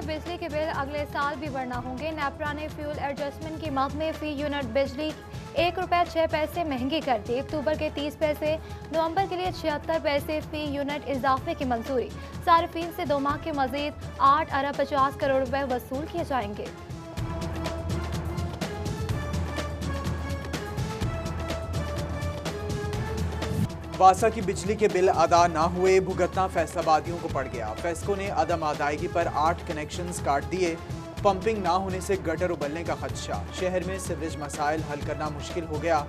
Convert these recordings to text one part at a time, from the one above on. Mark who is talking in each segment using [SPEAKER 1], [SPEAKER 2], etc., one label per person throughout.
[SPEAKER 1] बिजली के बिल अगले साल भी बढ़ना होंगे। नेपरा ने फ्यूल एडजस्टमेंट की मद में फी यूनिट बिजली ₹1.06 महंगी कर दी। अक्टूबर के 30 पैसे, नवंबर के लिए 76 पैसे फी यूनिट इजाफे की मंजूरी। सार्फिन से 2 माह के मजीद 8 अरब 50 करोड़ रुपए वसूल किए जाएंगे।
[SPEAKER 2] वासा की बिजली के बिल अदा न हुए, भुगतना फैसलाबादियों को पड़ गया। फेस्को ने अदम अदायगी पर 8 कनेक्शंस काट दिए। पंपिंग ना होने से गटर उबलने का खदशा। शहर में सीवरेज मसाइल हल करना मुश्किल हो गया।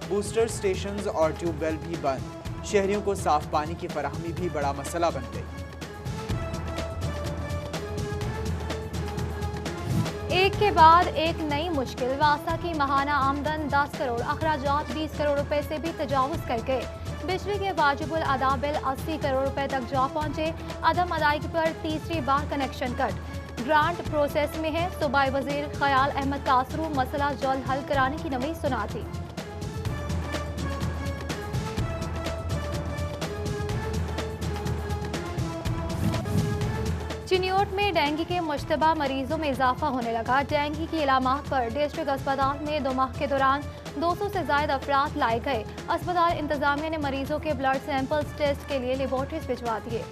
[SPEAKER 2] बूस्टर स्टेशंस और ट्यूबवेल भी बंद। शहरियों को साफ पानी की फराहमी भी बड़ा मसला बन गई।
[SPEAKER 1] एक के बाद एक नई मुश्किल। वासा की माहाना आमदन 10 करोड़, अखराजात 20 करोड़ रुपए से भी तजावुज कर गए। बिजली के वाजिबुल अदा बिल 80 करोड़ रुपए तक जा पहुंचे। अदम अदायगी पर तीसरी बार कनेक्शन कट। ग्रांट प्रोसेस में है। सूबाई वजीर ख्याल अहमद कासरू मसला जल्द हल कराने की नवीद सुना थी। चिन्योट में डेंगू के मुश्तबा मरीजों में इजाफा होने लगा। डेंगू की इलामात पर डिस्ट्रिक्ट अस्पताल में 2 माह के दौरान 200 से ज्यादा अफराद लाए गए। अस्पताल इंतजामिया ने मरीजों के ब्लड सैंपल्स टेस्ट के लिए लेबोरेटरीज भिजवा दिए।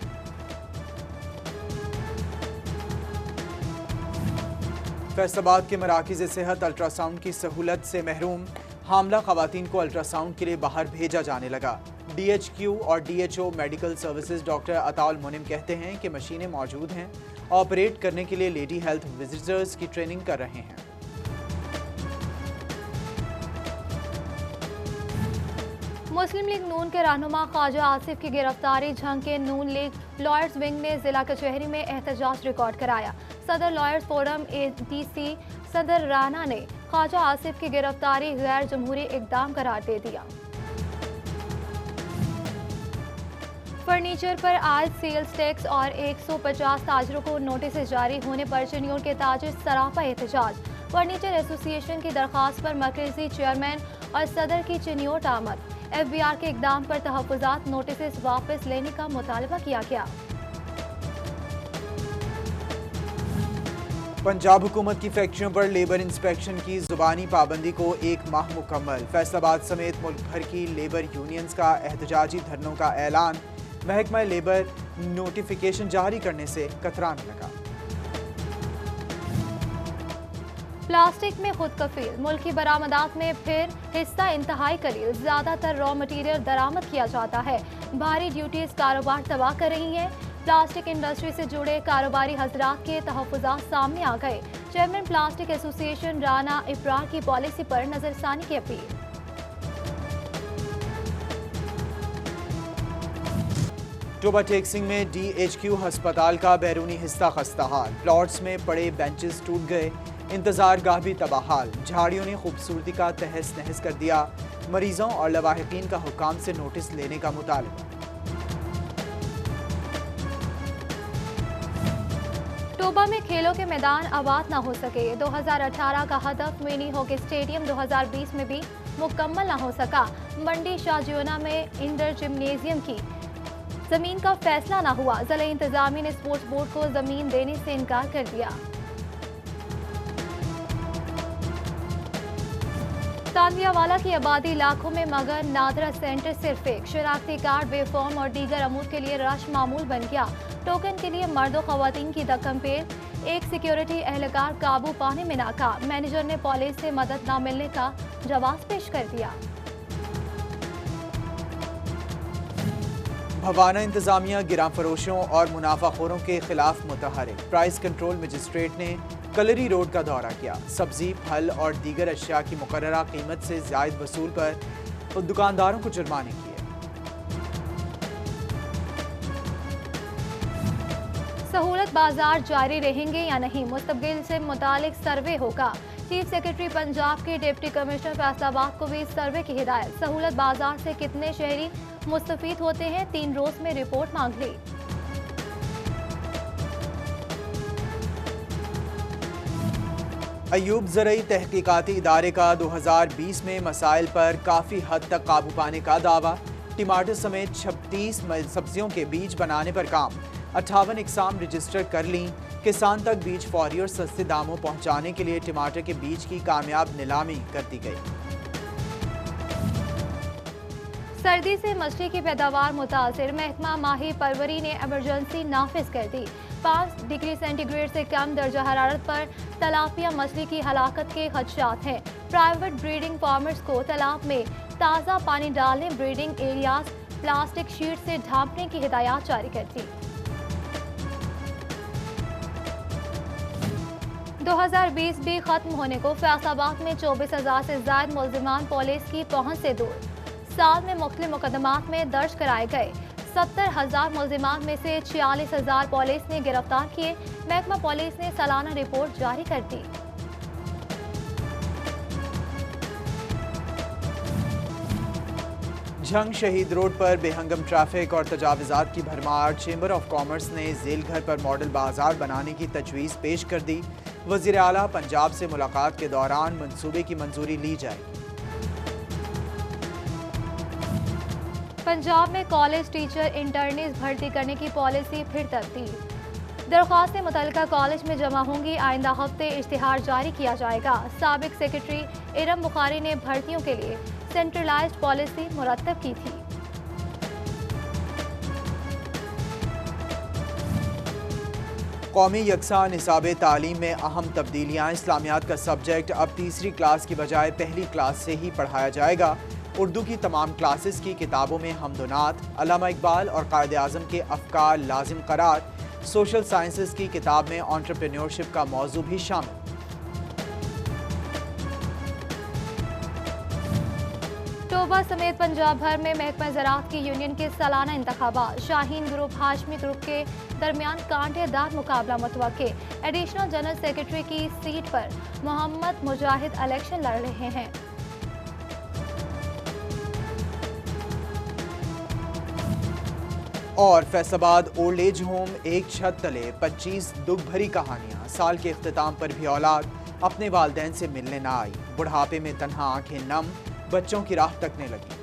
[SPEAKER 2] फैसलाबाद के मराकिज़ सेहत अल्ट्रासाउंड की सहूलत से महरूम। हामला खवातीन को अल्ट्रासाउंड के लिए बाहर भेजा जाने लगा। DHQ और DHO medical services doctor Ataul Munim कहते हैं कि मशीनें मौजूद हैं। ऑपरेट करने के लिए लेडी हेल्थ विजिटर्स की ट्रेनिंग कर रहे हैं।
[SPEAKER 1] मुस्लिम लीग नून के रहनुमा ख्वाजा आसिफ की गिरफ्तारी झंग के नून लीग लॉयर्स विंग ने जिला कचहरी में एहतजाज रिकॉर्ड कराया। सदर लॉयर्स फोरम ADC सदर राना ने ख्वाजा आसिफ की गिरफ्तारी गैर जमहूरी इकदाम करार दे दिया। फर्नीचर पर आयद सेल्स टैक्स और 150 ताजरों को नोटिस जारी होने पर चिन्योट के ताजिर सरापा एहतजाज। फर्नीचर एसोसिएशन की दरख्वास्त पर मरकजी चेयरमैन और सदर की चिन्योट आमद। FBR के इकदाम पर तहफ़्फ़ुज़ात नोटिस वापस लेने का मुतालबा किया गया।
[SPEAKER 2] पंजाब हुकूमत की फैक्ट्रियों पर लेबर इंस्पेक्शन की जुबानी पाबंदी को 1 माह मुकम्मल। फैसलाबाद समेत मुल्क भर की लेबर यूनियंस का एहतजाजी धरनों का ऐलान। महकमा लेबर नोटिफिकेशन जारी करने से कतराने लगा।
[SPEAKER 1] प्लास्टिक में खुद कफील। मुल्क की बरामदात में फिर हिस्सा इंतहाई कलील। ज्यादातर रॉ मटीरियल दरामद किया जाता है। भारी ड्यूटीज कारोबार तबाह कर रही हैं। प्लास्टिक इंडस्ट्री से जुड़े कारोबारी हजरात के तहफ़्फ़ुज़ात सामने आ गए। Chairman plastic association Rana Ibrar की पॉलिसी पर नजरसानी की अपील।
[SPEAKER 2] टोबा टेक्सिंग में DHQ अस्पताल का बैरूनी हिस्सा खस्ताहाल। प्लॉट्स में पड़े बेंचेस टूट गए। इंतजार गाह भी तबाहाल। झाड़ियों ने खूबसूरती का तहस नहस कर दिया। मरीजों और लवाहिकीन का हुकाम से नोटिस लेने का मुतालबा।
[SPEAKER 1] टोबा में खेलों के मैदान आबाद न हो सके। 2018 का हदफ मिनी हॉकी स्टेडियम 2020 में भी मुकम्मल न हो सका। मंडी शाहजियोना में इंडोर जिम्नेजियम की जमीन का फैसला न हुआ। जिला इंतजामिया ने स्पोर्ट्स बोर्ड को जमीन देने से इनकार कर दिया। तांदियावाला की आबादी लाखों में मगर नादरा सेंटर सिर्फ एक। शनाख्ती कार्ड, वे फॉर्म और दीगर अमूर के लिए रश मामूल बन गया। टोकन के लिए मर्दों खवातीन की दक्कम पेल। एक सिक्योरिटी एहलकार काबू पाने में नाकाम। मैनेजर ने पुलिस से मदद न मिलने का जवाब पेश कर दिया।
[SPEAKER 2] भवाना इंतजामिया गिरां फरोशों और मुनाफाखोरों के खिलाफ मुतहरिक। प्राइस कंट्रोल मजिस्ट्रेट ने कलरी रोड का दौरा किया। सब्जी, फल और दीगर अशिया की मुकर्ररा कीमत से ज़ायद वसूल पर दुकानदारों को जुर्माने किए।
[SPEAKER 1] सहूलत बाजार जारी रहेंगे या नहीं, मुस्तबिल से मुतालिक सर्वे होगा। चीफ सेक्रेटरी पंजाब के डिप्टी कमिश्नर फैसलाबाद को भी सर्वे की हिदायत। सहूलत बाजार से कितने शहरी मुस्तफीद होते हैं, 3 रोज में रिपोर्ट मांग ली।
[SPEAKER 2] अयूब ज़रई तहकीकाती इदारे का 2020 में मसाइल पर काफ़ी हद तक काबू पाने का दावा। टमाटर समेत 36 सब्जियों के बीज बनाने पर काम। 58 इकसाम रजिस्टर कर लीं। किसान तक बीज फौरी और सस्ते दामों पहुंचाने के लिए टमाटर के बीज की कामयाब नीलामी कर दी गई।
[SPEAKER 1] सर्दी से मछली की पैदावार मुतासिर, महकमा माही परवरी ने इमरजेंसी नाफिज कर दी। 5 डिग्री सेंटीग्रेड से कम दर्जा हरारत पर तलापिया मछली की हलाकत के खदशात हैं। प्राइवेट ब्रीडिंग फार्मर्स को तालाब में ताज़ा पानी डालने, ब्रीडिंग एरियाज प्लास्टिक शीट से ढांपने की हिदायत जारी कर दी। 2020 भी खत्म होने को, फैसलाबाद में 24,000 से ज्यादा मुल्जिमान पुलिस की पहुंच से दूर। साल में मुख्तलिफ मुकदमात में दर्ज कराए गए। 70,000 मुल्जिमान में से 46,000 पुलिस ने गिरफ्तार किए। महकमा पुलिस ने सालाना रिपोर्ट जारी कर दी।
[SPEAKER 2] झंग शहीद रोड पर बेहंगम ट्रैफिक और तजावुज़ात की भरमार। चेंबर ऑफ कॉमर्स ने जेल घर पर मॉडल बाजार बनाने की तजवीज़ पेश कर दी। वज़ीर आला पंजाब से मुलाकात के दौरान मंसूबे की मंजूरी ली जाएगी।
[SPEAKER 1] पंजाब में कॉलेज टीचर इंटर्नीज भर्ती करने की पॉलिसी फिर तब्दील। दरख्वास्तें मुतल्लिका कॉलेज में जमा होंगी। आइंदा हफ्ते इश्तिहार जारी किया जाएगा। साबिक सेक्रेटरी इरम बुखारी ने भर्तियों के लिए सेंट्रलाइज्ड पॉलिसी मुरतब की थी।
[SPEAKER 2] कौमी यकसा निसाब तालीम में अहम तब्दीलियाँ। इस्लामियात का सब्जेक्ट अब तीसरी क्लास की बजाय पहली क्लास से ही पढ़ाया जाएगा। उर्दू की तमाम क्लासेस की किताबों में हमदुनात, अल्लामा इकबाल और कायद आज़म के अफकार लाजिम करार। सोशल साइंसेस की किताब में एंटरप्रेन्योरशिप का मौजू भी शामिल।
[SPEAKER 1] टोबा समेत पंजाब भर में महकमा ज़राअत की यूनियन के सालाना इंतखाबात। शाहीन ग्रुप हाशमी ग्रुप के दरमियान कांटेदार मुकाबला मुतवक्के। एडिशनल जनरल सेक्रेटरी की सीट पर मोहम्मद मुजाहिद इलेक्शन लड़ रहे हैं।
[SPEAKER 2] और फैसलाबाद ओल्ड एज होम, एक छत तले 25 दुख भरी कहानियां। साल के इख्तिताम पर भी औलाद अपने वालिदैन से मिलने ना आई। बुढ़ापे में तन्हा आंखें नम, बच्चों की राह तकने लगी।